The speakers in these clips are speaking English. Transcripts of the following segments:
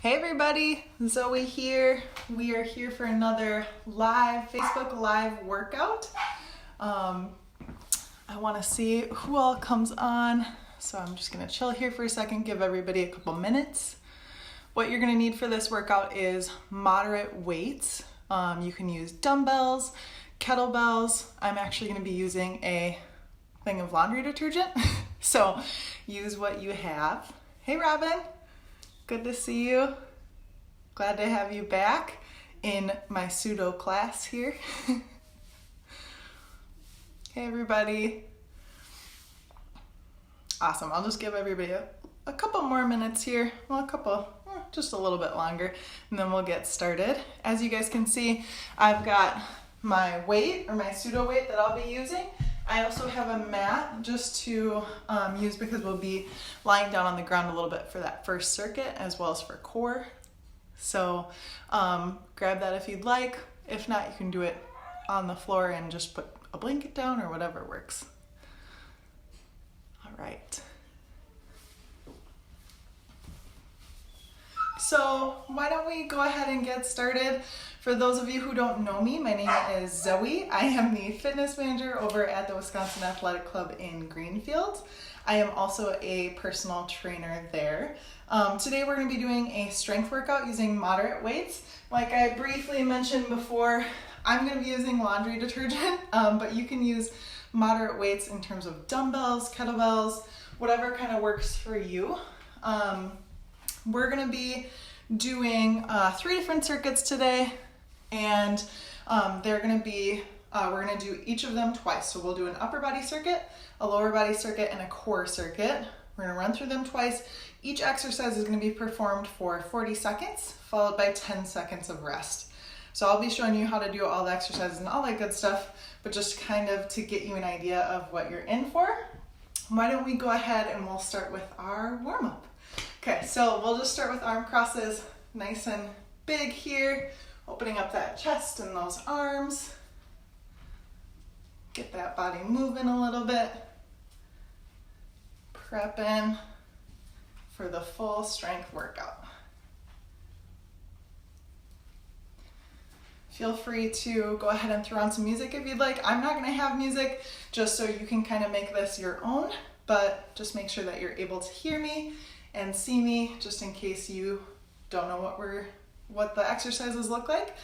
Hey everybody, Zoe here. We are here for another Facebook Live workout. I want to see who all comes on, so I'm just going to chill here for a second, give everybody a couple minutes. What you're going to need for this workout is moderate weights. You can use dumbbells, kettlebells. I'm actually going to be using a thing of laundry detergent, so use what you have. Hey Robin. Good to see you. Glad to have you back in my pseudo class here. Hey everybody. Awesome. I'll just give everybody a couple more minutes here. Well, just a little bit longer, and then we'll get started. As you guys can see, I've got my weight or my pseudo weight that I'll be using. I also have a mat just to use because we'll be lying down on the ground a little bit for that first circuit as well as for core. So grab that if you'd like. If not, you can do it on the floor and just put a blanket down or whatever works. All right. So why don't we go ahead and get started. For those of you who don't know me, my name is Zoe. I am the fitness manager over at the Wisconsin Athletic Club in Greenfield. I am also a personal trainer there. Today we're going to be doing a strength workout using moderate weights. Like I briefly mentioned before, I'm going to be using laundry detergent, but you can use moderate weights in terms of dumbbells, kettlebells, whatever kind of works for you. We're going to be doing 3 different circuits today, and we're going to do each of them twice. So we'll do an upper body circuit, a lower body circuit, and a core circuit. We're going to run through them twice. Each exercise is going to be performed for 40 seconds, followed by 10 seconds of rest. So I'll be showing you how to do all the exercises and all that good stuff, but just kind of to get you an idea of what you're in for. Why don't we go ahead and we'll start with our warm-up. Okay, so we'll just start with arm crosses, nice and big here, opening up that chest and those arms. Get that body moving a little bit. Prepping for the full strength workout. Feel free to go ahead and throw on some music if you'd like. I'm not going to have music just so you can kind of make this your own, but just make sure that you're able to hear me and see me just in case you don't know what the exercises look like.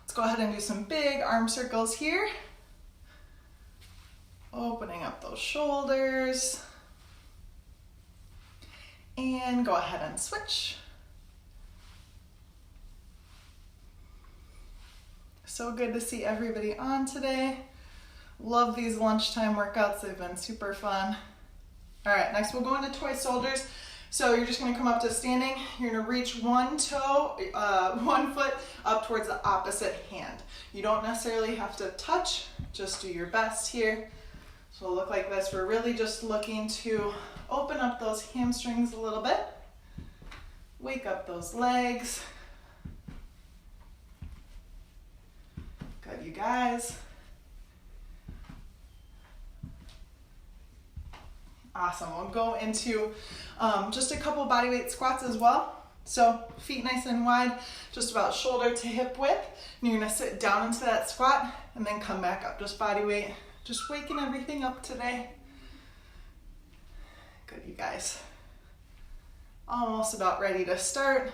Let's go ahead and do some big arm circles here. Opening up those shoulders. And go ahead and switch. So good to see everybody on today. Love these lunchtime workouts. They've been super fun. All right, next we'll go into toy soldiers. So you're just going to come up to standing. You're going to reach one foot up towards the opposite hand. You don't necessarily have to touch, just do your best here. So it'll look like this. We're really just looking to open up those hamstrings a little bit. Wake up those legs. Good, you guys. Awesome. We'll go into just a couple bodyweight squats as well. So feet nice and wide, just about shoulder to hip width. And you're going to sit down into that squat and then come back up. Just body weight. Just waking everything up today. Good, you guys. Almost about ready to start.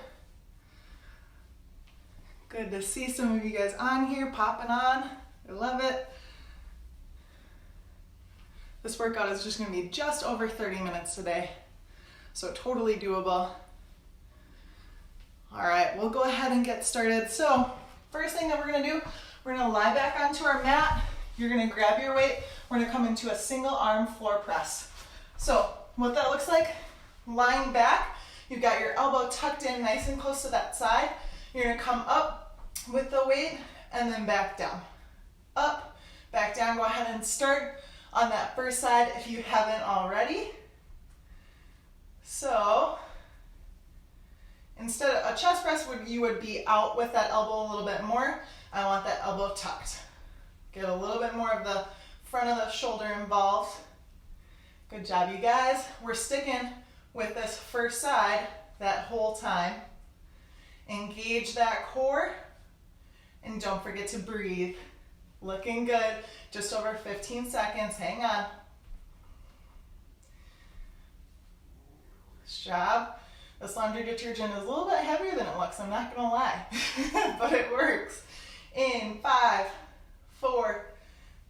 Good to see some of you guys on here, popping on. I love it. This workout is just going to be just over 30 minutes today, so totally doable. All right, we'll go ahead and get started. So first thing that we're going to do, we're going to lie back onto our mat. You're going to grab your weight. We're going to come into a single arm floor press. So what that looks like, lying back, you've got your elbow tucked in nice and close to that side. You're going to come up with the weight and then back down. Up, back down. Go ahead and start on that first side if you haven't already. So instead of a chest press, you would be out with that elbow a little bit more. I want that elbow tucked. Get a little bit more of the front of the shoulder involved. Good job, you guys. We're sticking with this first side that whole time. Engage that core, and don't forget to breathe. Looking good. Just over 15 seconds. Hang on. Nice job. This laundry detergent is a little bit heavier than it looks, I'm not gonna lie, but it works. In 5, 4,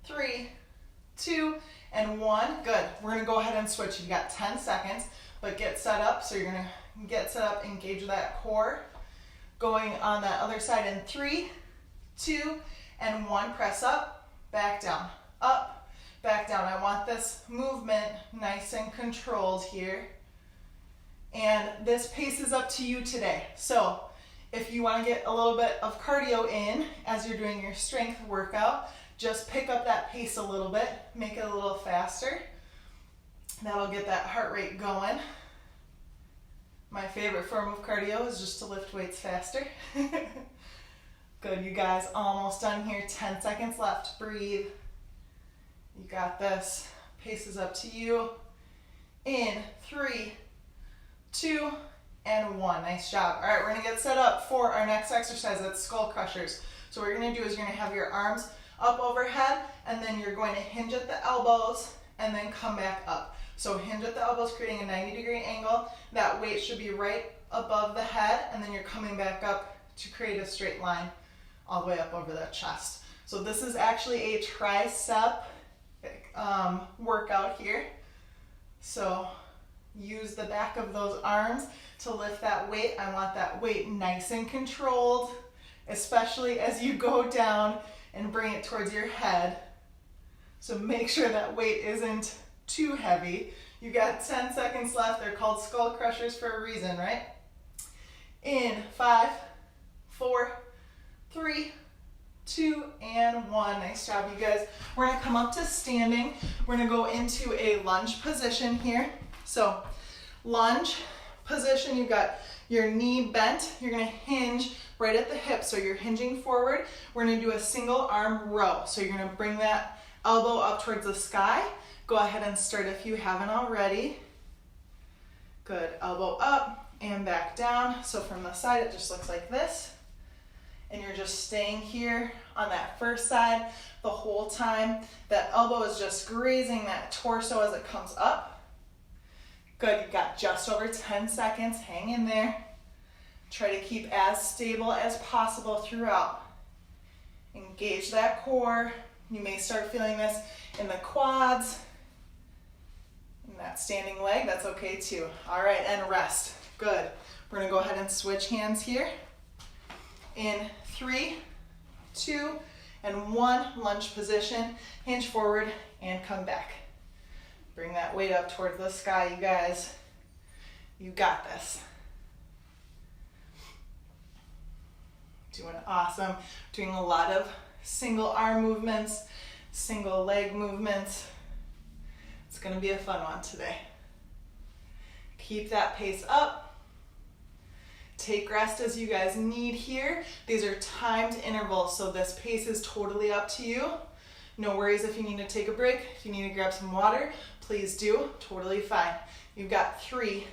3, 2, and 1. Good. We're gonna go ahead and switch. You've got 10 seconds, but get set up. So you're gonna get set up, engage that core. Going on that other side in 3, 2, and 1. Press up, back down, up, back down. I want this movement nice and controlled here. And this pace is up to you today. So if you want to get a little bit of cardio in as you're doing your strength workout, just pick up that pace a little bit, make it a little faster. That'll get that heart rate going. My favorite form of cardio is just to lift weights faster. Good, you guys, almost done here. 10 seconds left. Breathe. You got this. Pace is up to you. In 3, 2, and 1. Nice job. All right, we're gonna get set up for our next exercise. That's skull crushers. So what you're gonna do is you're gonna have your arms up overhead, and then you're going to hinge at the elbows and then come back up. So hinge at the elbows, creating a 90-degree angle. That weight should be right above the head, and then you're coming back up to create a straight line all the way up over the chest. So this is actually a tricep workout here. So use the back of those arms to lift that weight. I want that weight nice and controlled, especially as you go down and bring it towards your head. So make sure that weight isn't too heavy. You got 10 seconds left. They're called skull crushers for a reason, right? In 5, 4, 3, 2, and 1. Nice job, you guys. We're gonna come up to standing. We're gonna go into a lunge position here. So lunge position, you've got your knee bent. You're gonna hinge right at the hip. So you're hinging forward. We're gonna do a single arm row. So you're gonna bring that elbow up towards the sky. Go ahead and start if you haven't already. Good, elbow up and back down. So from the side, it just looks like this. And you're just staying here on that first side the whole time. That elbow is just grazing that torso as it comes up. Good, you've got just over 10 seconds. Hang in there. Try to keep as stable as possible throughout. Engage that core. You may start feeling this in the quads, in that standing leg. That's okay too. All right, and rest. Good. We're gonna go ahead and switch hands here. In 3, 2, and 1, lunge position. Hinge forward and come back. Bring that weight up towards the sky, you guys. You got this. Doing awesome. Doing a lot of single arm movements, single leg movements. It's gonna be a fun one today. Keep that pace up. Take rest as you guys need here. These are timed intervals, so this pace is totally up to you. No worries if you need to take a break. If you need to grab some water, please do. Totally fine. You've got 3,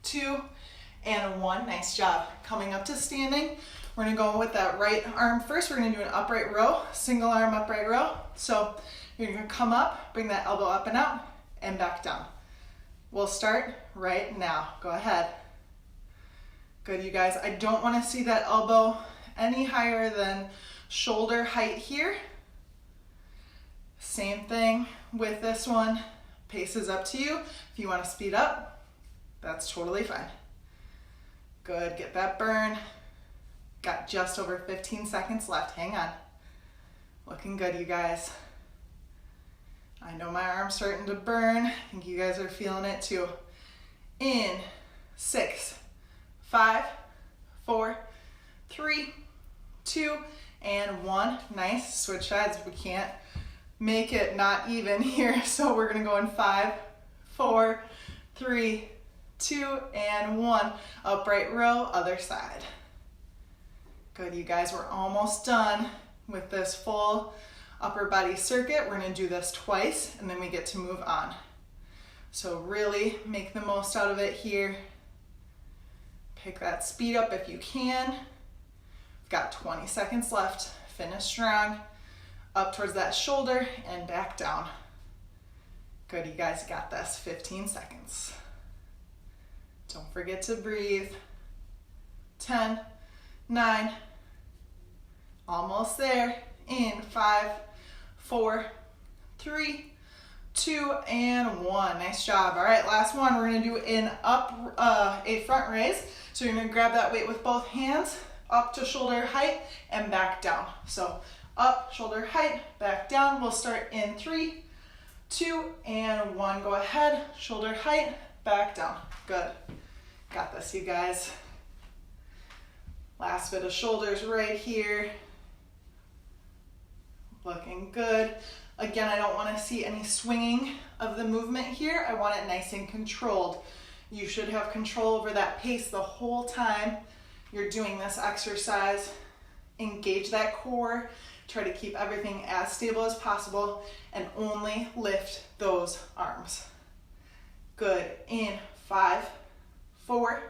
2, and 1. Nice job. Coming up to standing. We're gonna go with that right arm first. We're gonna do an upright row, single arm upright row. So you're gonna come up, bring that elbow up and out, and back down. We'll start right now. Go ahead. Good, you guys. I don't wanna see that elbow any higher than shoulder height here. Same thing with this one. Pace is up to you. If you wanna speed up, that's totally fine. Good, get that burn. Got just over 15 seconds left. Hang on. Looking good, you guys. I know my arm's starting to burn. I think you guys are feeling it too. In 6, 5, 4, 3, 2, and 1. Nice. Switch sides. We can't make it not even here. So we're gonna go in 5, 4, 3, 2, and 1. Upright row, other side. Good, you guys, we're almost done with this full upper body circuit. We're gonna do this twice and then we get to move on. So really make the most out of it here. Pick that speed up if you can. We've got 20 seconds left. Finish strong. Up towards that shoulder and back down. Good, you guys got this. 15 seconds. Don't forget to breathe. 10, 9, almost there. In 5, 4, 3, 2, and 1. Nice job. All right, last one. We're gonna do a front raise. So you're gonna grab that weight with both hands up to shoulder height and back down. So up, shoulder height, back down. We'll start in 3, 2, and 1. Go ahead, shoulder height, back down. Good. Got this, you guys. Last bit of shoulders right here. Looking good. Again, I don't want to see any swinging of the movement here. I want it nice and controlled. You should have control over that pace the whole time you're doing this exercise. Engage that core. Try to keep everything as stable as possible and only lift those arms. Good. In 5, 4,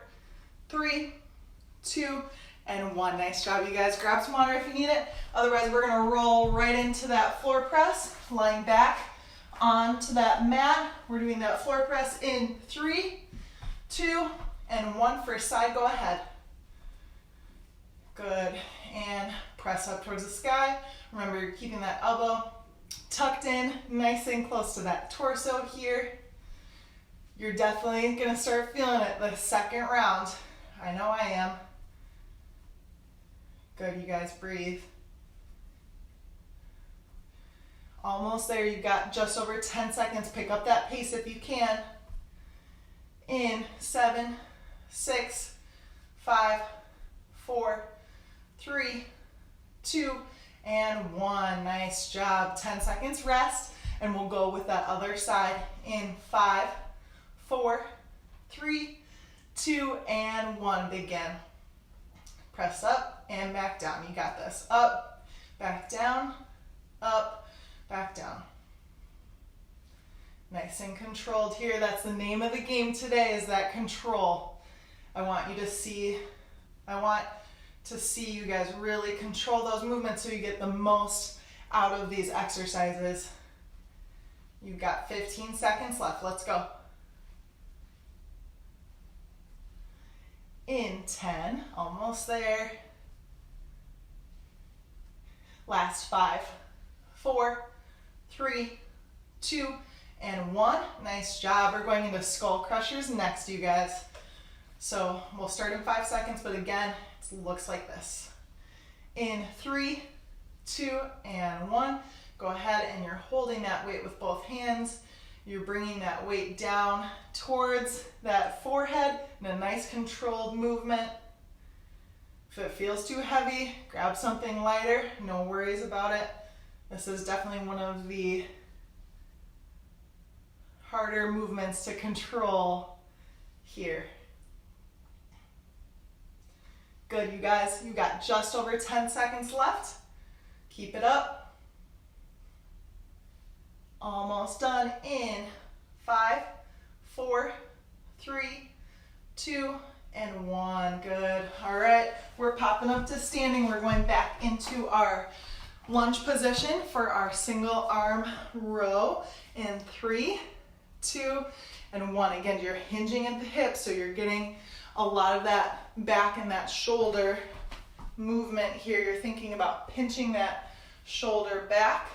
3, 2, and 1. Nice job, you guys. Grab some water if you need it. Otherwise, we're gonna roll right into that floor press, lying back onto that mat. We're doing that floor press in 3, 2, and 1. First side, go ahead. Good. And press up towards the sky. Remember, you're keeping that elbow tucked in, nice and close to that torso here. You're definitely gonna start feeling it the second round. I know I am. Good, you guys, breathe. Almost there, you've got just over 10 seconds. Pick up that pace if you can. In 7, 6, 5, 4, 3, 2, and 1. Nice job. 10 seconds rest, and we'll go with that other side in 5, 4, 3, 2, and 1. Begin. Press up and back down. You got this. Up, back down, up, back down. Nice and controlled here. That's the name of the game today, is that control. I want to see you guys really control those movements so you get the most out of these exercises. You've got 15 seconds left. Let's go. In 10, almost there. Last 5, 4, 3, 2, and 1. Nice job. We're going into skull crushers next, you guys. So we'll start in 5 seconds, but again, it looks like this. In 3, 2, and 1. Go ahead and you're holding that weight with both hands. You're bringing that weight down towards that forehead in a nice controlled movement. If it feels too heavy, grab something lighter. No worries about it. This is definitely one of the harder movements to control here. Good, you guys. You got just over 10 seconds left. Keep it up. Almost done. In 5, 4, 3, 2, and 1. Good. All right, we're popping up to standing. We're going back into our lunge position for our single arm row in 3, 2, and 1. Again, you're hinging at the hips, so you're getting a lot of that back and that shoulder movement here. You're thinking about pinching that shoulder back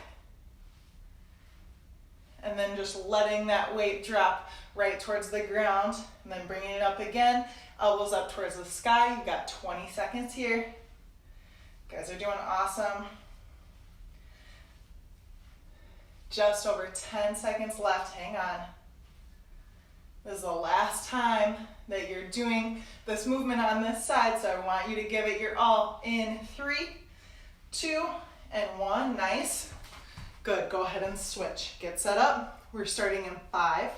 and then just letting that weight drop right towards the ground, and then bringing it up again, elbows up towards the sky. You've got 20 seconds here. You guys are doing awesome. Just over 10 seconds left. Hang on. This is the last time that you're doing this movement on this side, so I want you to give it your all. In 3, 2, and 1. Nice. Good. Go ahead and switch. Get set up. We're starting in 5,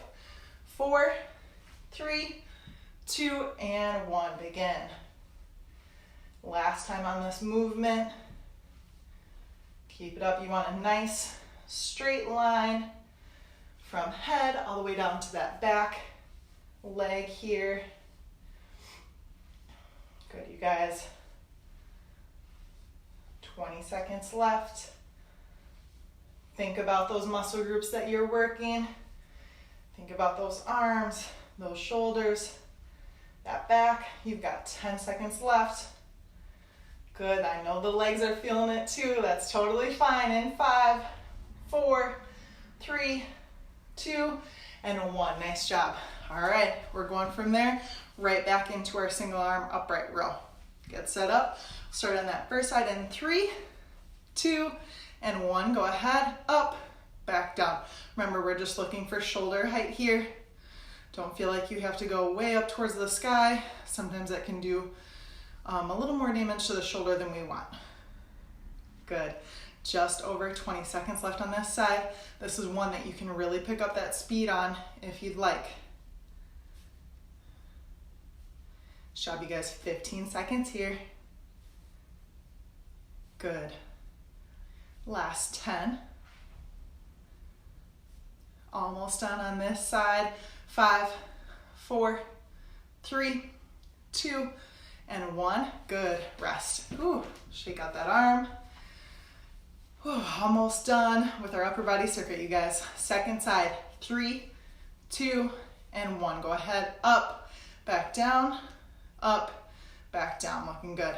4, 3, 2, and 1. Begin. Last time on this movement. Keep it up. You want a nice straight line from head all the way down to that back leg here. guys. 20 seconds left. Think about those muscle groups that you're working. Think about those arms, those shoulders, that back. You've got 10 seconds left. Good, I know the legs are feeling it too. That's totally fine. In 5, 4, 3, 2, and 1. Nice job. All right, we're going from there right back into our single arm upright row. Get set up. Start on that first side in 3, 2, and 1. Go ahead, up, back down. Remember, we're just looking for shoulder height here. Don't feel like you have to go way up towards the sky. Sometimes that can do a little more damage to the shoulder than we want. Good. Just over 20 seconds left on this side. This is one that you can really pick up that speed on if you'd like. Good job, you guys. 15 seconds here. Good. Last 10. Almost done on this side. 5, 4, 3, 2, and 1. Good. Rest. Ooh, shake out that arm. Ooh, almost done with our upper body circuit, you guys. Second side. 3, 2, and 1. Go ahead. Up, back down, up, back down. Looking good.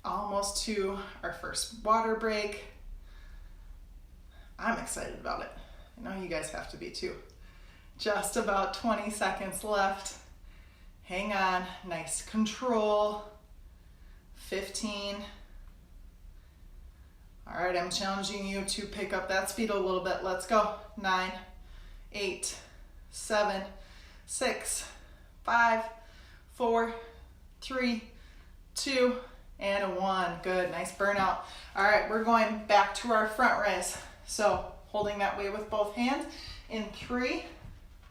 Almost to our first water break. I'm excited about it. I know you guys have to be too. Just about 20 seconds left. Hang on, nice control. 15. All right, I'm challenging you to pick up that speed a little bit. Let's go. 9, 8, 7, 6, 5, 4, 3, 2, and 1. Good, nice burnout. All right, we're going back to our front raise. So holding that weight with both hands in 3,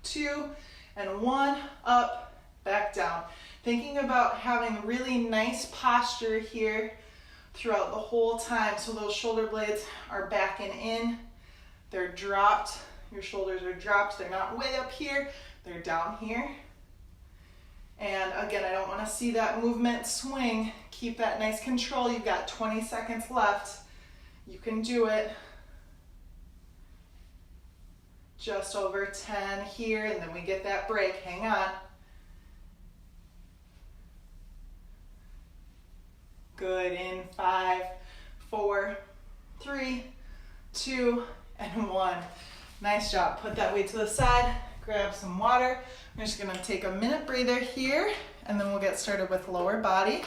2, and 1, up, back down. Thinking about having really nice posture here throughout the whole time. So those shoulder blades are back and in. They're dropped. Your shoulders are dropped. They're not way up here. They're down here. And again, I don't want to see that movement swing. Keep that nice control. You've got 20 seconds left. You can do it. Just over 10 here, and then we get that break. Hang on. Good. In 5, 4, 3, 2, and 1. Nice job. Put that weight to the side. Grab some water. I'm just going to take a minute breather here, and then we'll get started with lower body.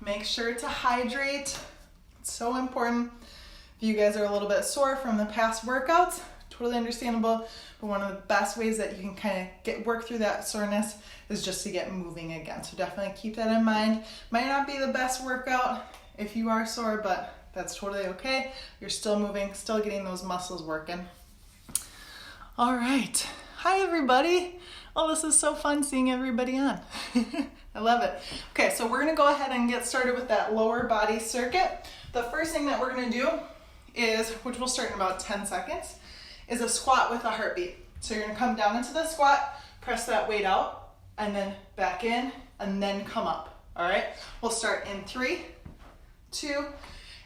Make sure to hydrate. It's so important. If you guys are a little bit sore from the past workouts, totally understandable, but one of the best ways that you can kind of work through that soreness is just to get moving again. So definitely keep that in mind. Might not be the best workout if you are sore, but that's totally okay. You're still moving, still getting those muscles working. All right. Hi, everybody. Oh, this is so fun seeing everybody on. I love it. Okay, so we're gonna go ahead and get started with that lower body circuit. The first thing that we're gonna do is, which we'll start in about 10 seconds, is a squat with a heartbeat. So you're gonna come down into the squat, press that weight out, and then back in, and then come up, all right? We'll start in 3, 2,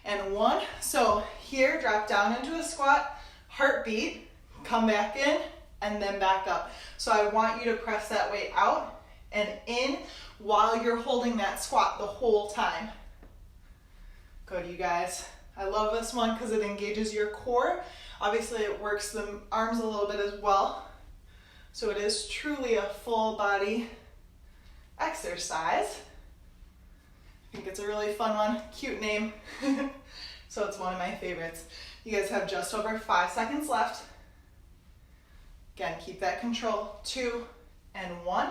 and 1. So here, drop down into a squat, heartbeat, come back in, and then back up. So I want you to press that weight out and in while you're holding that squat the whole time. Good, you guys. I love this one because it engages your core. Obviously, it works the arms a little bit as well. So it is truly a full body exercise. I think it's a really fun one. Cute name. So it's one of my favorites. You guys have just over 5 seconds left. Again, keep that control. 2 and 1.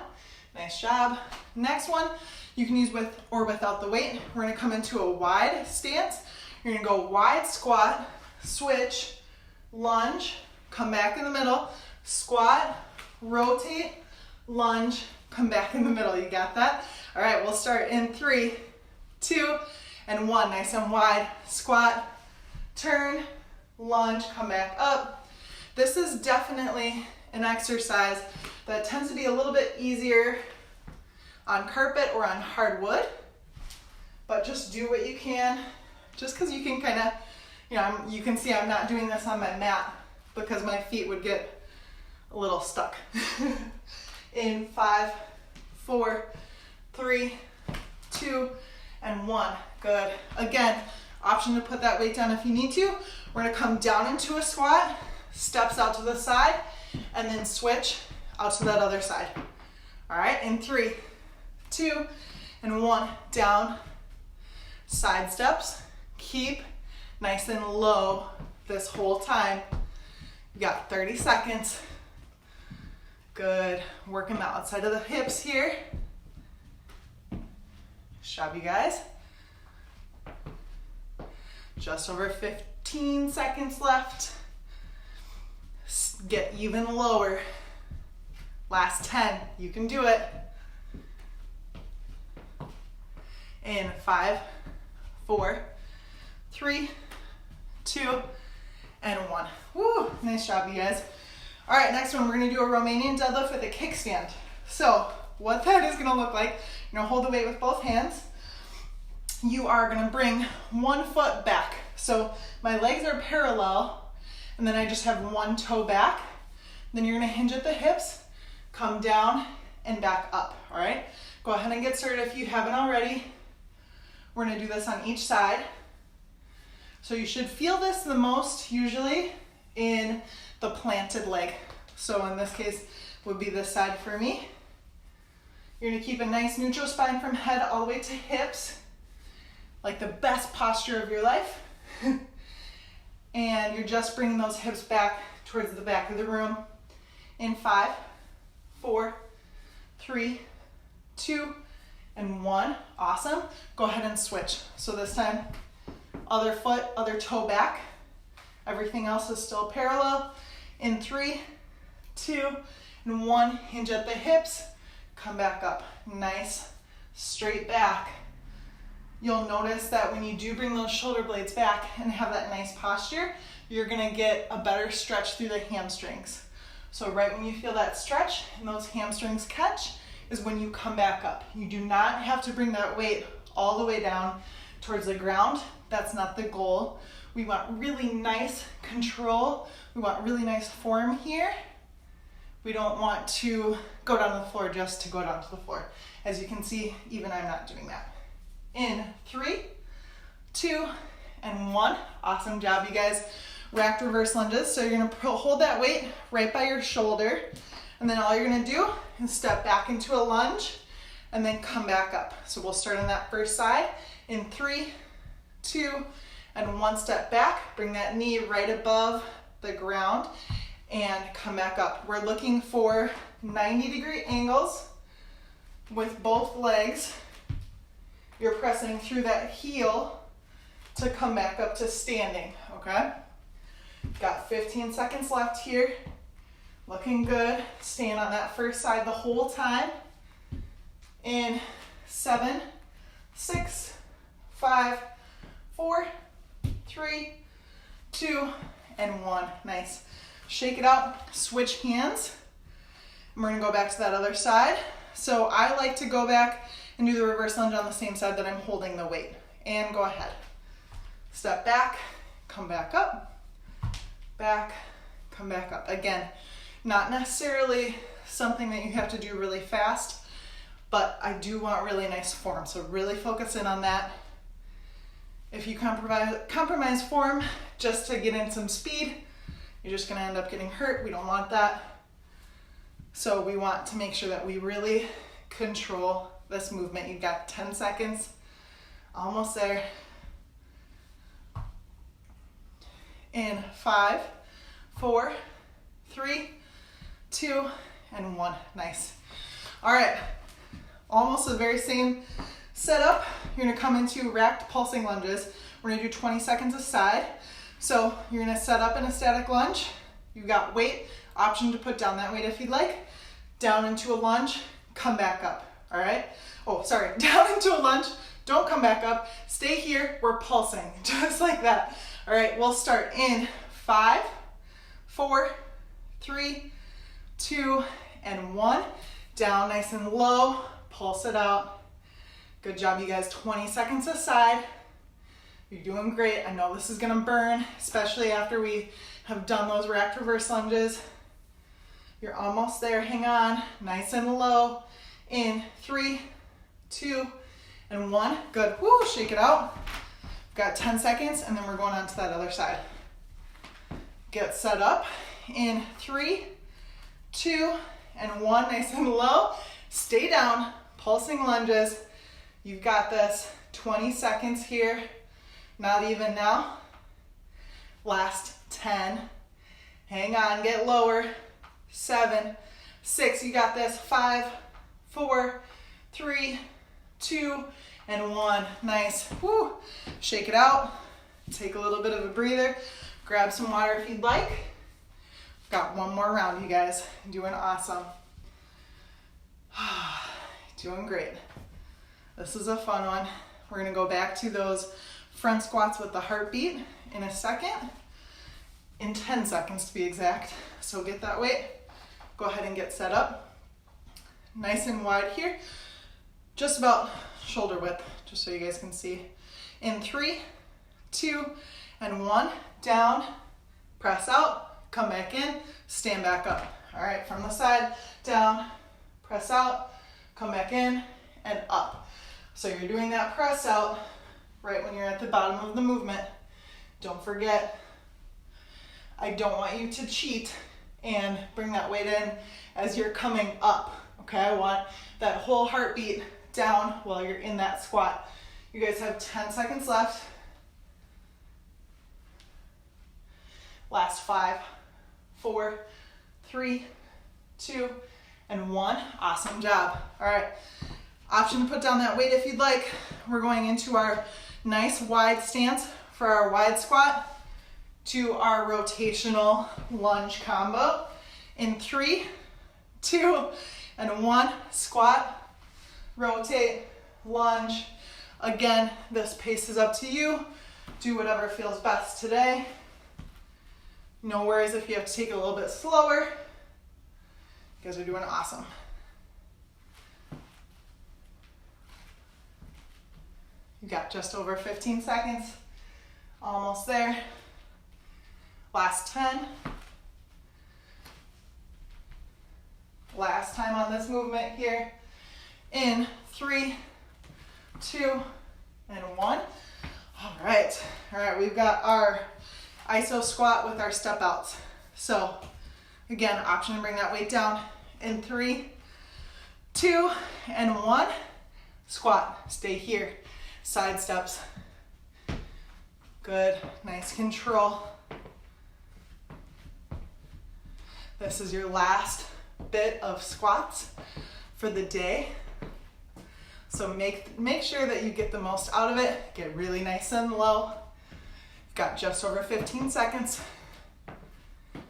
Nice job. Next one, you can use with or without the weight. We're gonna come into a wide stance. You're gonna go wide squat, switch, lunge, come back in the middle, squat, rotate, lunge, come back in the middle. You got that? All right, we'll start in 3, 2, and 1. Nice and wide. Squat, turn, lunge, come back up. This is definitely an exercise that tends to be a little bit easier on carpet or on hardwood, but just do what you can, just because you can kind of, you can see I'm not doing this on my mat because my feet would get a little stuck. In 5, 4, 3, 2, and 1. Good. Again, option to put that weight down if you need to. We're going to come down into a squat, steps out to the side, and then switch out to that other side. All right, in 3, 2, and 1. Down, side steps. Keep nice and low this whole time. You got 30 seconds. Good. Working the outside of the hips here. Good job, you guys. Just over 15 seconds left. Get even lower. Last 10. You can do it. In 5, 4, 3, 2, and 1. Woo, nice job, you guys. All right, next one, we're gonna do a Romanian deadlift with a kickstand. So what that is gonna look like, you're gonna hold the weight with both hands. You are gonna bring one foot back. So my legs are parallel, and then I just have one toe back. Then you're gonna hinge at the hips, come down and back up, all right? Go ahead and get started if you haven't already. We're gonna do this on each side. So you should feel this the most usually in the planted leg. So in this case would be this side for me. You're gonna keep a nice neutral spine from head all the way to hips, like the best posture of your life. And you're just bringing those hips back towards the back of the room. In 5, 4, 3, 2, and 1. Awesome. Go ahead and switch. So this time, other foot, other toe back. Everything else is still parallel. In 3, 2, and 1. Hinge at the hips. Come back up. Nice, straight back. You'll notice that when you do bring those shoulder blades back and have that nice posture, you're gonna get a better stretch through the hamstrings. So right when you feel that stretch and those hamstrings catch is when you come back up. You do not have to bring that weight all the way down towards the ground. That's not the goal. We want really nice control. We want really nice form here. We don't want to go down to the floor just to go down to the floor. As you can see, even I'm not doing that. In 3, 2, and 1. Awesome job, you guys. Racked reverse lunges. So you're gonna hold that weight right by your shoulder, and then all you're gonna do is step back into a lunge and then come back up. So we'll start on that first side. In 3, 2, and 1. Step back. Bring that knee right above the ground and come back up. We're looking for 90-degree angles with both legs. You're pressing through that heel to come back up to standing, okay? Got 15 seconds left here. Looking good. Staying on that first side the whole time. In 7, 6, 5, 4, 3, 2, and 1. Nice. Shake it out. Switch hands. And we're gonna go back to that other side. So I like to go back and do the reverse lunge on the same side that I'm holding the weight. And go ahead. Step back, come back up, back, come back up. Again, not necessarily something that you have to do really fast, but I do want really nice form. So really focus in on that. If you compromise form just to get in some speed, you're just gonna end up getting hurt. We don't want that. So we want to make sure that we really control this movement. You've got 10 seconds, almost there. In 5, 4, 3, 2, and 1. Nice. All right, almost the very same setup. You're gonna come into racked pulsing lunges. We're gonna do 20 seconds a side. So you're gonna set up in a static lunge. You've got weight, option to put down that weight if you'd like. Down into a lunge, come back up, all right? Oh, sorry, down into a lunge, don't come back up. Stay here, we're pulsing, just like that. All right, we'll start in 5, 4, 3, 2, and 1. Down nice and low, pulse it out. Good job, you guys. 20 seconds aside. You're doing great. I know this is gonna burn, especially after we have done those racked reverse lunges. You're almost there, hang on. Nice and low. In 3, 2, and 1. Good, woo, shake it out. Got 10 seconds, and then we're going on to that other side. Get set up. In 3, 2, and 1, nice and low. Stay down, pulsing lunges. You've got this. 20 seconds here. Not even now. Last 10. Hang on, get lower. 7, 6, you got this. 5, 4, 3, 2, and 1. Nice. Woo. Shake it out. Take a little bit of a breather. Grab some water if you'd like. Got one more round, you guys. Doing awesome. Doing great. This is a fun one. We're gonna go back to those front squats with the heartbeat in a second. In 10 seconds to be exact. So get that weight. Go ahead and get set up. Nice and wide here. Just about shoulder width, just so you guys can see. In 3, 2, and 1. Down, press out, come back in, stand back up. All right, from the side, down, press out, come back in, and up. So you're doing that press out right when you're at the bottom of the movement. Don't forget, I don't want you to cheat and bring that weight in as you're coming up, okay? I want that whole heartbeat down while you're in that squat. You guys have 10 seconds left. Last 5, 4, 3, 2, and 1. Awesome job. All right, option to put down that weight if you'd like. We're going into our nice wide stance for our wide squat to our rotational lunge combo. In 3, 2, and 1, squat, rotate, lunge. Again, this pace is up to you. Do whatever feels best today. No worries if you have to take it a little bit slower. You guys are doing awesome. You got just over 15 seconds. Almost there. Last 10. Last time on this movement here. In 3, 2, and 1. All right, we've got our iso squat with our step outs. So again, option to bring that weight down. In 3, 2, and 1. Squat, stay here. Side steps. Good, nice control. This is your last bit of squats for the day. So make sure that you get the most out of it. Get really nice and low. You've got just over 15 seconds.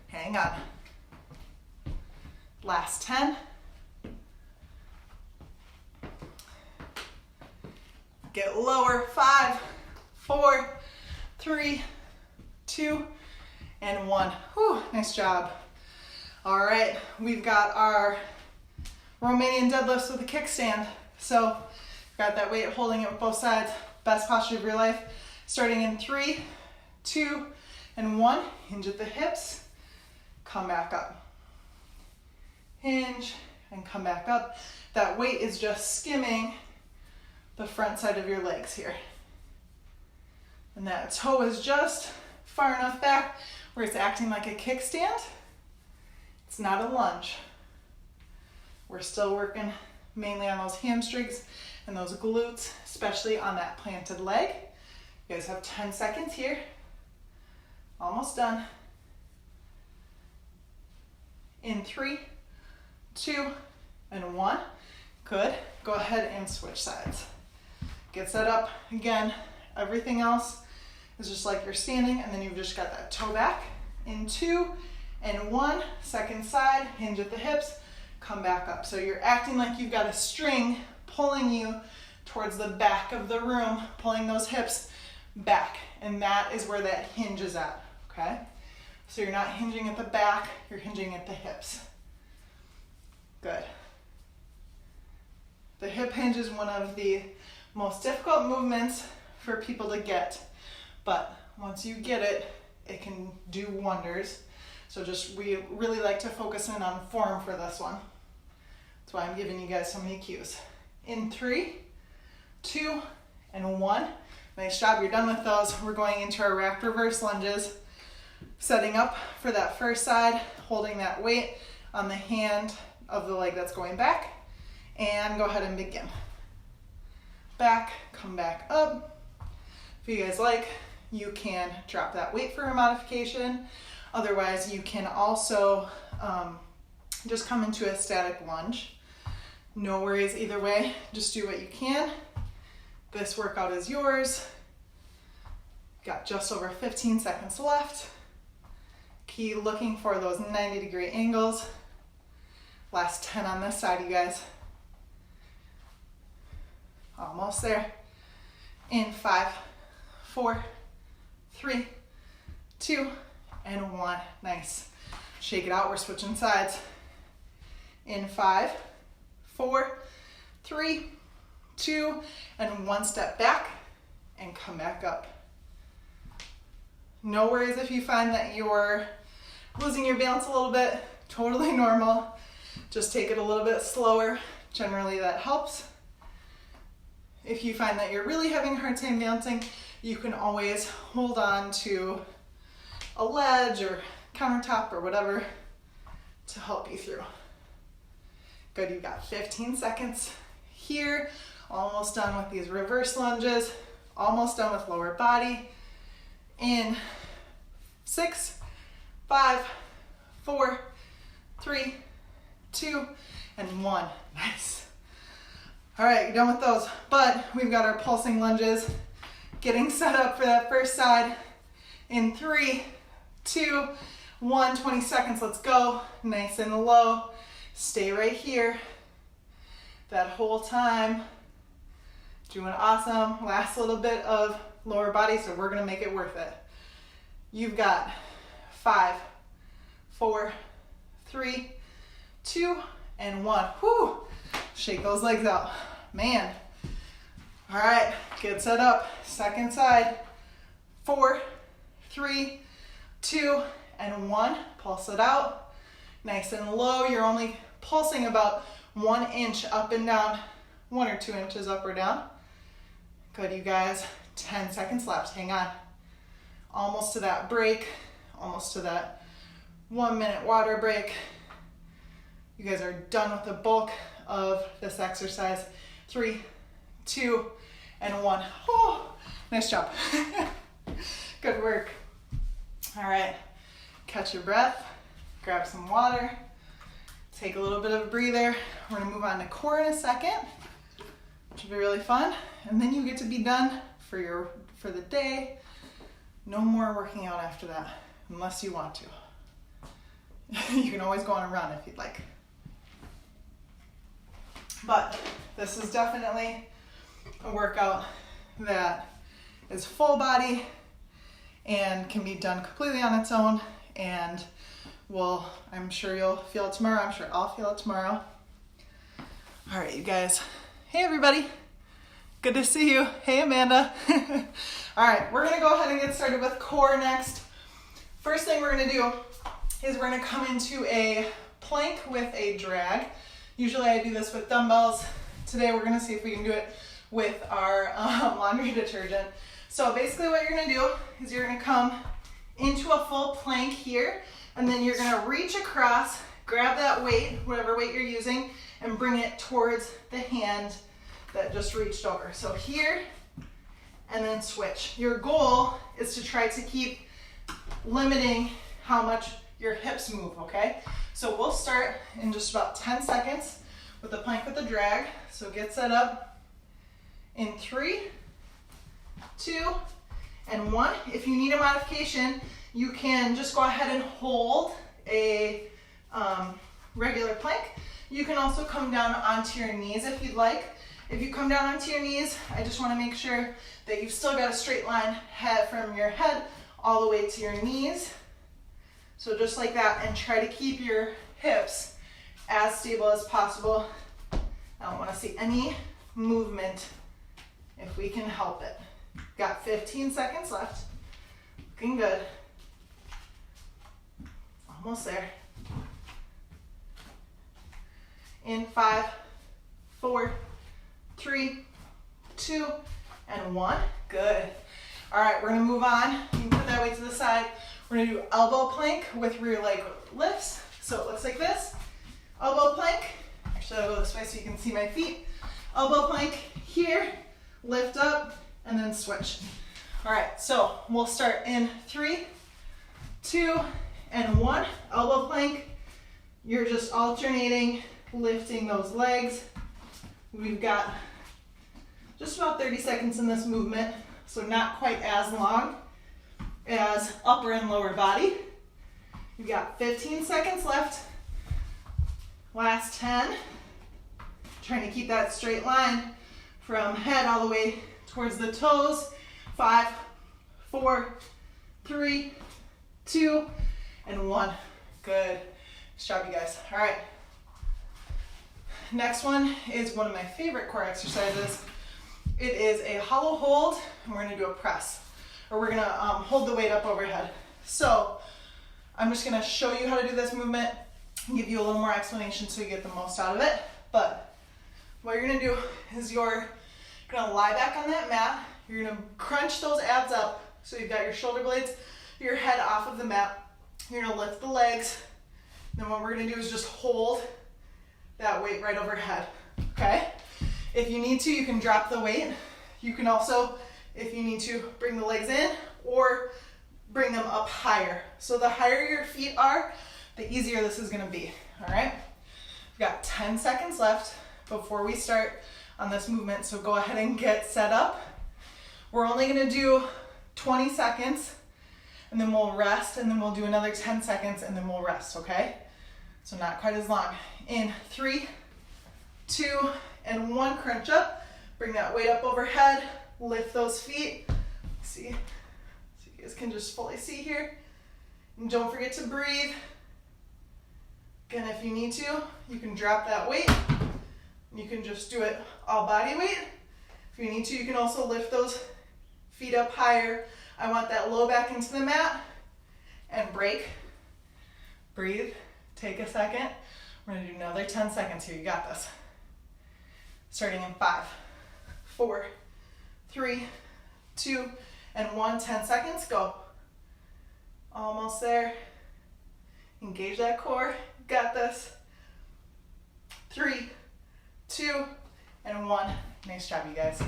Hang on. Last 10. Get lower. 5, 4, 3, 2, and 1. Whew, nice job. All right, we've got our Romanian deadlifts with a kickstand. So got that weight, holding it with both sides. Best posture of your life. Starting in 3, 2, and 1. Hinge at the hips. Come back up. Hinge and come back up. That weight is just skimming the front side of your legs here. And that toe is just far enough back where it's acting like a kickstand. It's not a lunge. We're still working mainly on those hamstrings and those glutes, especially on that planted leg. You guys have 10 seconds here. Almost done. In 3, 2, and 1. Good. Go ahead and switch sides. Get set up. Again, everything else is just like you're standing, and then you've just got that toe back. In 2 and 1. Second side, hinge at the hips. Come back up. So you're acting like you've got a string pulling you towards the back of the room, pulling those hips back. And that is where that hinge is at, okay? So you're not hinging at the back, you're hinging at the hips. Good. The hip hinge is one of the most difficult movements for people to get, but once you get it, it can do wonders. So we really like to focus in on form for this one. That's why I'm giving you guys so many cues. In 3, 2, and 1. Nice job, you're done with those. We're going into our rack reverse lunges. Setting up for that first side, holding that weight on the hand of the leg that's going back, and go ahead and begin. Back, come back up. If you guys like, you can drop that weight for a modification. Otherwise, you can also just come into a static lunge. No worries either way, just do what you can. This workout is yours. Got just over 15 seconds left. Keep looking for those 90-degree angles. Last 10 on this side, you guys. Almost there. In 5, 4, 3, 2, and 1. Nice. Shake it out, we're switching sides. In 5, 4, 3, 2, and 1 step back, and come back up. No worries if you find that you're losing your balance a little bit, totally normal. Just take it a little bit slower. Generally that helps. If you find that you're really having a hard time balancing, you can always hold on to a ledge or countertop or whatever to help you through. Good, you've got 15 seconds here. Almost done with these reverse lunges. Almost done with lower body. In 6, 5, 4, 3, 2, and 1. Nice. All right, you're done with those, but we've got our pulsing lunges getting set up for that first side. In 3, 2, 1, 20 seconds, let's go. Nice and low. Stay right here. That whole time. Doing awesome. Last little bit of lower body, so we're gonna make it worth it. You've got 5, 4, 3, 2, and 1. Whew. Shake those legs out. Man. All right, get set up. Second side. 4, 3, 2, and 1. Pulse it out. Nice and low. You're only pulsing about 1 inch up and down, 1 or 2 inches up or down. Good, you guys. 10 seconds left. Hang on. Almost to that break. Almost to that 1 minute water break. You guys are done with the bulk of this exercise. 3, 2, and 1. Oh, nice job. Good work. All right, catch your breath, grab some water, take a little bit of a breather. We're gonna move on to core in a second, which will be really fun. And then you get to be done for the day. No more working out after that, unless you want to. You can always go on a run if you'd like. But this is definitely a workout that is full body and can be done completely on its own, and I'm sure you'll feel it tomorrow. I'm sure I'll feel it tomorrow. All right, you guys. Hey, everybody. Good to see you. Hey, Amanda. All right, we're gonna go ahead and get started with core next. First thing we're gonna do is we're gonna come into a plank with a drag. Usually I do this with dumbbells. Today we're gonna see if we can do it with our laundry detergent. So basically what you're gonna do is you're gonna come into a full plank here, and then you're gonna reach across, grab that weight, whatever weight you're using, and bring it towards the hand that just reached over. So here, and then switch. Your goal is to try to keep limiting how much your hips move, okay? So we'll start in just about 10 seconds with the plank with the drag. So get set up in 3, 2, and 1. If you need a modification, you can just go ahead and hold a regular plank. You can also come down onto your knees if you'd like. If you come down onto your knees, I just want to make sure that you've still got a straight line from your head all the way to your knees. So just like that, and try to keep your hips as stable as possible. I don't want to see any movement if we can help it. Got 15 seconds left. Looking good. Almost there. In 5, 4, 3, 2, and 1. Good. All right, we're gonna move on. You can put that weight to the side. We're gonna do elbow plank with rear leg lifts. So it looks like this. Elbow plank. Actually, I'll go this way so you can see my feet. Elbow plank here, lift up, and then switch. All right, so we'll start in 3, 2, and 1. Elbow plank. You're just alternating, lifting those legs. We've got just about 30 seconds in this movement, so not quite as long as upper and lower body. You've got 15 seconds left. Last 10. Trying to keep that straight line from head all the way towards the toes. 5, 4, 3, 2, and 1. Good. Nice job, you guys. All right. Next one is one of my favorite core exercises. It is a hollow hold, and we're gonna do a press. Or we're gonna hold the weight up overhead. So I'm just gonna show you how to do this movement and give you a little more explanation so you get the most out of it. But what you're gonna do is you're gonna lie back on that mat. You're gonna crunch those abs up so you've got your shoulder blades, your head off of the mat. You're gonna lift the legs. Then what we're gonna do is just hold that weight right overhead, okay? If you need to, you can drop the weight. You can also, if you need to, bring the legs in or bring them up higher. So the higher your feet are, the easier this is gonna be, all right? We've got 10 seconds left before we start on this movement, so go ahead and get set up. We're only gonna do 20 seconds, and then we'll rest, and then we'll do another 10 seconds, and then we'll rest, okay? So not quite as long. In 3, 2, and 1, crunch up. Bring that weight up overhead. Lift those feet. See, so you guys can just fully see here. And don't forget to breathe. Again, if you need to, you can drop that weight. You can just do it all body weight. If you need to, you can also lift those feet up higher. I want that low back into the mat. And break. Breathe. Take a second. We're gonna do another 10 seconds here. You got this. Starting in 5, 4, 3, 2, and 1. 10 seconds. Go. Almost there. Engage that core. Got this. 3, 2, and 1. Nice job, you guys.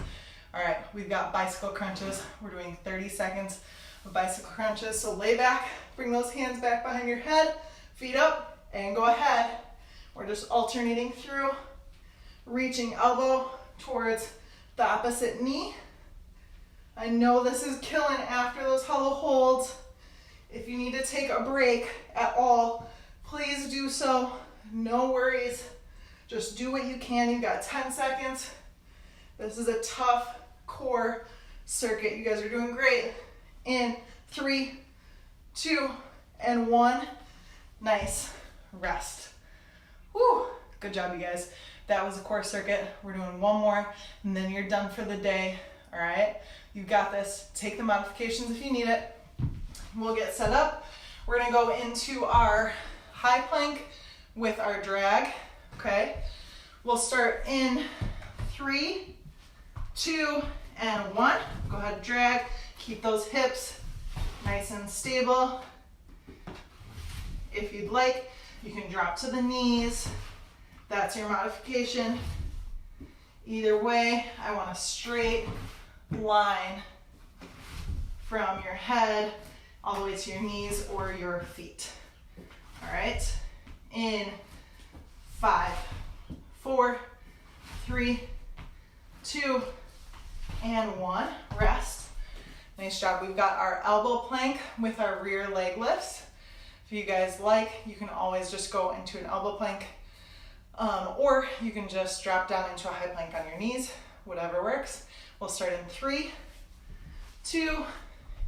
All right, we've got bicycle crunches. We're doing 30 seconds of bicycle crunches. So lay back, bring those hands back behind your head, feet up, and go ahead. We're just alternating through, reaching elbow towards the opposite knee. I know this is killing after those hollow holds. If you need to take a break at all, please do so. No worries. Just do what you can. You've got 10 seconds. This is a tough core circuit. You guys are doing great. In 3, 2, and 1. Nice. Rest. Woo! Good job, you guys. That was a core circuit. We're doing one more, and then you're done for the day. All right? You've got this. Take the modifications if you need it. We'll get set up. We're gonna go into our high plank with our drag, okay? We'll start in 3, 2, and 1. Go ahead and drag. Keep those hips nice and stable. If you'd like, you can drop to the knees. That's your modification. Either way, I want a straight line from your head all the way to your knees or your feet. All right, in 5, 4, 3, 2, and 1. Rest. Nice job. We've got our elbow plank with our rear leg lifts. If you guys like, you can always just go into an elbow plank, or you can just drop down into a high plank on your knees, whatever works. We'll start in 3, 2,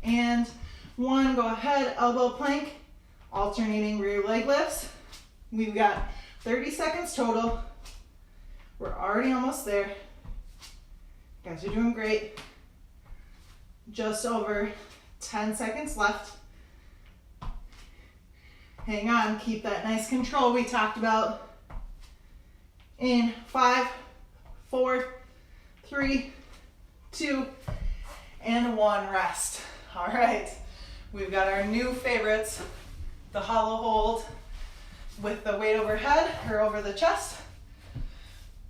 and 1. Go ahead, elbow plank, Alternating rear leg lifts. We've got 30 seconds total. We're already almost there. You guys are doing great. Just over 10 seconds left. Hang on, keep that nice control we talked about. In 5, 4, 3, 2, and 1, rest. All right, we've got our new favorites, the hollow hold with the weight overhead or over the chest.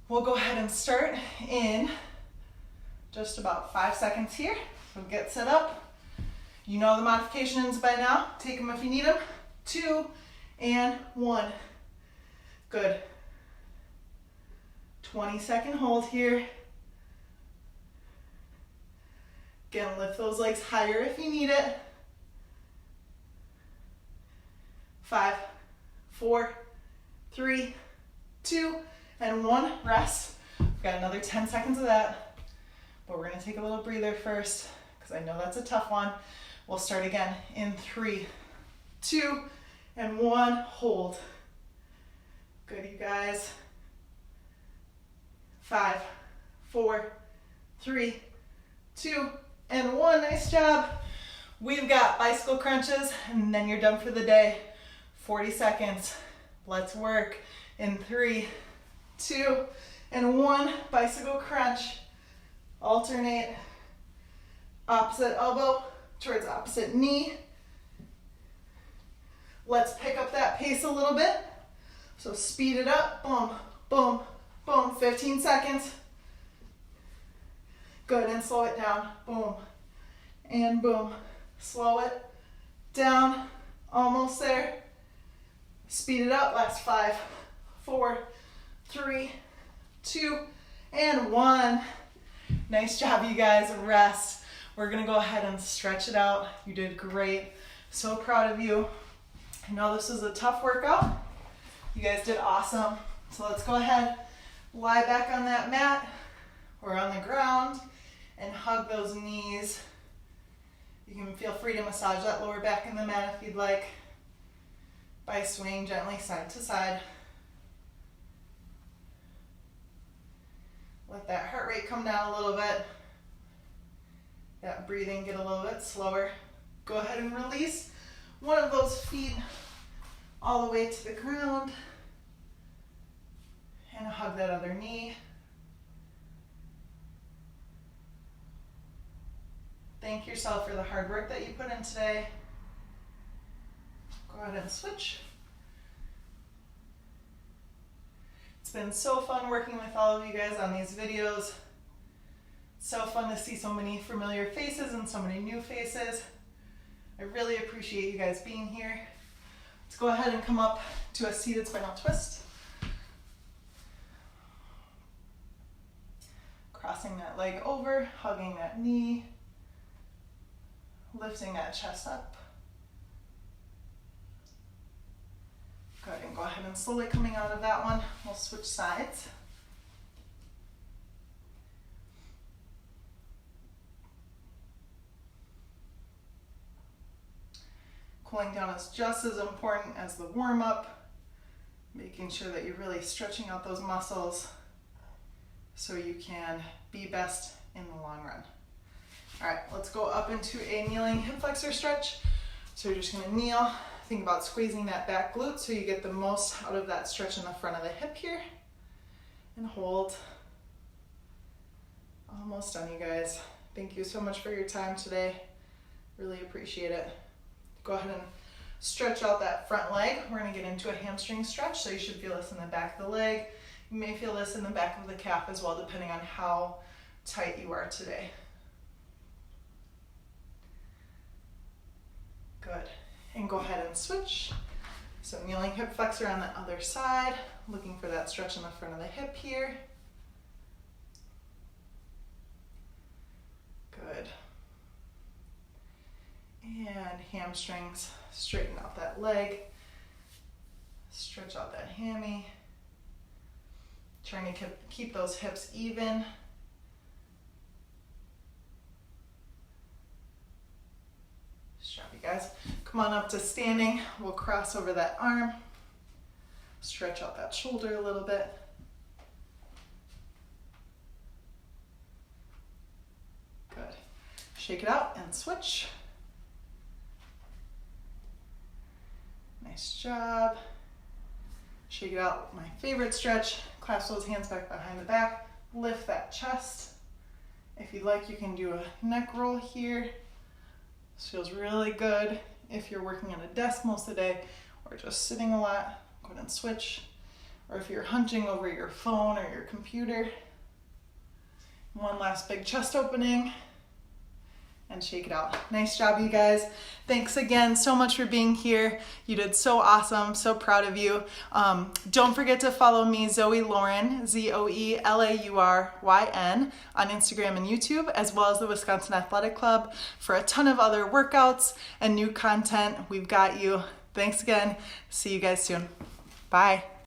We'll go ahead and start in just about 5 seconds here. So get set up. You know the modifications by now. Take them if you need them. 2 and 1. Good. 20-second hold here. Again, lift those legs higher if you need it. 5, 4, 3, 2, and 1. Rest. We've got another 10 seconds of that. But we're going to take a little breather first because I know that's a tough one. We'll start again in 3, 2, and 1. Hold. Good, you guys. 5, 4, 3, 2, and 1. Nice job. We've got bicycle crunches, and then you're done for the day. 40 seconds. Let's work in 3, 2, and 1. Bicycle crunch. Alternate. Opposite elbow towards opposite knee. Let's pick up that pace a little bit. So speed it up. Boom, boom, boom. 15 seconds. Good, and slow it down. Boom, and boom. Slow it down. Almost there. Speed it up. Last 5, 4, 3, 2, and 1. Nice job, you guys. Rest. We're going to go ahead and stretch it out. You did great. So proud of you. I know this is a tough workout. You guys did awesome. So let's go ahead, lie back on that mat or on the ground and hug those knees. You can feel free to massage that lower back in the mat if you'd like by swaying gently side to side. Let that heart rate come down a little bit. That breathing get a little bit slower. Go ahead and release one of those feet all the way to the ground. And hug that other knee. Thank yourself for the hard work that you put in today. Go ahead and switch. It's been so fun working with all of you guys on these videos. So fun to see so many familiar faces and so many new faces. I really appreciate you guys being here. Let's go ahead and come up to a seated spinal twist. Crossing that leg over, hugging that knee, lifting that chest up. Good, and go ahead and slowly coming out of that one, we'll switch sides. Cooling down is just as important as the warm-up, making sure that you're really stretching out those muscles so you can be best in the long run. All right, let's go up into a kneeling hip flexor stretch. So you're just gonna kneel. Think about squeezing that back glute so you get the most out of that stretch in the front of the hip here. And hold. Almost done, you guys. Thank you so much for your time today. Really appreciate it. Go ahead and stretch out that front leg. We're gonna get into a hamstring stretch, so you should feel this in the back of the leg. You may feel this in the back of the calf as well, depending on how tight you are today. Good. And go ahead and switch. So kneeling hip flexor on the other side, looking for that stretch in the front of the hip here. Good. And hamstrings, straighten out that leg, stretch out that hammy. Trying to keep those hips even. Strap, you guys. Come on up to standing. We'll cross over that arm. Stretch out that shoulder a little bit. Good. Shake it out and switch. Nice job. Shake it out. My favorite stretch. Clasp those hands back behind the back. Lift that chest. If you'd like, you can do a neck roll here. This feels really good if you're working at a desk most of the day or just sitting a lot. Go ahead and switch. Or if you're hunching over your phone or your computer. One last big chest opening. And shake it out. Nice job, you guys. Thanks again so much for being here. You did so awesome. So proud of you. Don't forget to follow me, Zoe Lauren, ZoeLauryn, on Instagram and YouTube, as well as the Wisconsin Athletic Club for a ton of other workouts and new content. We've got you. Thanks again. See you guys soon. Bye.